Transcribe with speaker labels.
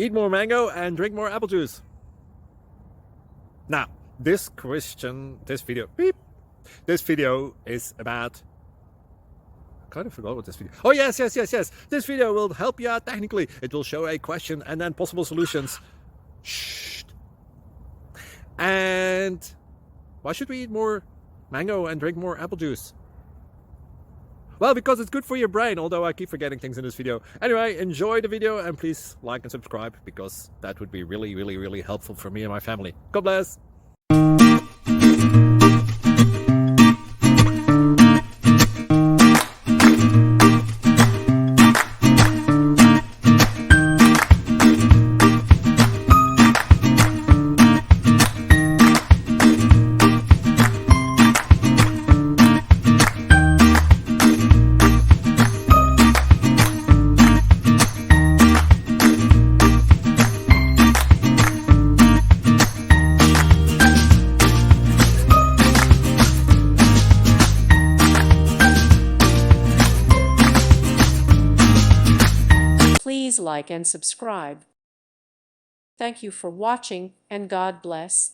Speaker 1: Eat more mango and drink more apple juice. Now, this video is about... I kind of forgot what this video... Oh, yes. This video will help you out technically. It will show a question and then possible solutions. Shh. And why should we eat more mango and drink more apple juice? Well, because it's good for your brain, although I keep forgetting things in this video. Anyway, enjoy the video and please like and subscribe, because that would be really helpful for me and my family. God bless!
Speaker 2: Please like and subscribe. Thank you for watching, and God bless.